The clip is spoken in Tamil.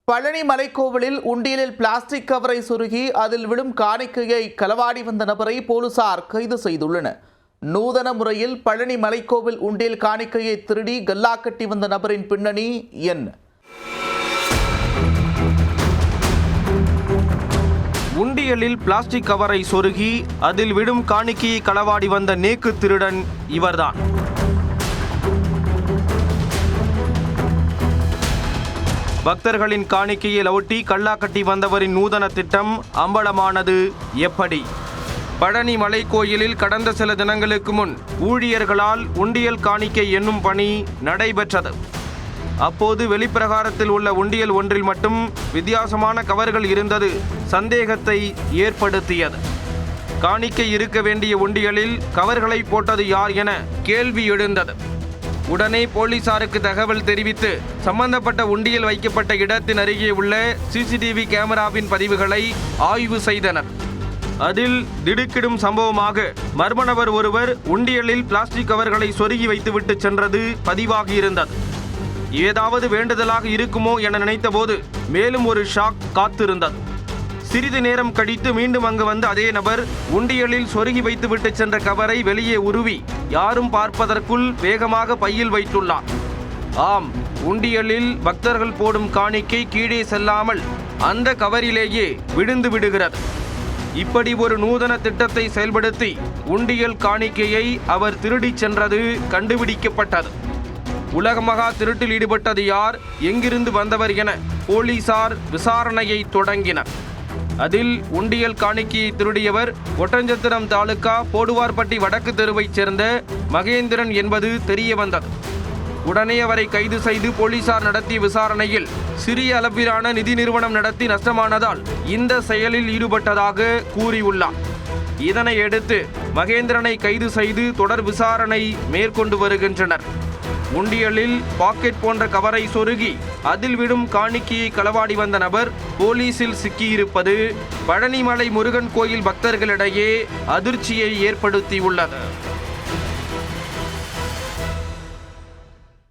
பழனி மலைக்கோவிலில் உண்டியலில் பிளாஸ்டிக் கவரை சொருகி அதில் விழும் காணிக்கையை களவாடி வந்த நபரை போலீசார் கைது செய்துள்ளனர். நூதன முறையில் பழனி மலைக்கோவில் உண்டியல் காணிக்கையை திருடி கல்லா கட்டி வந்த நபரின் பின்னணி என்ன? உண்டியலில் பிளாஸ்டிக் கவரை சொருகி அதில் விடும் காணிக்கையை களவாடி வந்த நேக்கு திருடன் இவர்தான். பக்தர்களின் காணிக்கையை லவுட்டி கல்லா கட்டி வந்தவரின் நூதன திட்டம் அம்பலமானது எப்படி? பழனி மலைக்கோயிலில் கடந்த சில தினங்களுக்கு முன் ஊழியர்களால் உண்டியல் காணிக்கை என்னும் பணி நடைபெற்றது. அப்போது வெளிப்பிரகாரத்தில் உள்ள உண்டியல் ஒன்றில் மட்டும் வித்தியாசமான கவர்கள் இருந்தது சந்தேகத்தை ஏற்படுத்தியது. காணிக்கை இருக்க வேண்டிய உண்டியலில் கவர்களை போட்டது யார் என கேள்வி எழுந்தது. உடனே போலீசாருக்கு தகவல் தெரிவித்து சம்பந்தப்பட்ட உண்டியல் வைக்கப்பட்ட இடத்தின் அருகே உள்ள சிசிடிவி கேமராவின் பதிவுகளை ஆய்வு செய்தனர். அதில் திடுக்கிடும் சம்பவமாக மர்ம நபர் ஒருவர் உண்டியலில் பிளாஸ்டிக் கவர்களை சொருகி வைத்துவிட்டு சென்றது பதிவாகியிருந்தது. ஏதாவது வேண்டுதலாக இருக்குமோ என நினைத்தபோது மேலும் ஒரு ஷாக் காத்திருந்தது. சிறிது நேரம் கழித்து மீண்டும் அங்கு வந்த அதே நபர் உண்டியலில் சொருகி வைத்துவிட்டு சென்ற கவரை வெளியே உருவி யாரும் பார்ப்பதற்குள் வேகமாக பையில் வைத்துள்ளார். ஆம், உண்டியலில் பக்தர்கள் போடும் காணிக்கை கீழே செல்லாமல் அந்த கவரிலேயே விழுந்து விடுகிறது. இப்படி ஒரு நூதன திட்டத்தை செயல்படுத்தி உண்டியல் காணிக்கையை அவர் திருடிச் சென்றது கண்டுபிடிக்கப்பட்டது. உலகமகா திருட்டில் ஈடுபட்டது யார், எங்கிருந்து வந்தவர் என போலீசார் விசாரணையை தொடங்கினர். அதில் உண்டியல் காணிக்கையை திருடியவர் ஒட்டஞ்சத்திரம் தாலுகா போடுவார்பட்டி வடக்கு தெருவைச் சேர்ந்த மகேந்திரன் என்பது தெரிய வந்தது. உடனே அவரை கைது செய்து போலீசார் நடத்திய விசாரணையில் சிறிய அளவிலான நிதி நிறுவனம் நடத்தி நஷ்டமானதால் இந்த செயலில் ஈடுபட்டதாக கூறியுள்ளார். இதனையடுத்து மகேந்திரனை கைது செய்து தொடர் விசாரணை மேற்கொண்டு வருகின்றனர். உண்டியலில் பாக்கெட் போன்ற கவரை சொருகி அதில் விடும் காணிக்கையை களவாடி வந்த நபர் போலீசில் சிக்கியிருப்பது பழனிமலை முருகன் கோயில் பக்தர்களிடையே அதிர்ச்சியை ஏற்படுத்தியுள்ளது.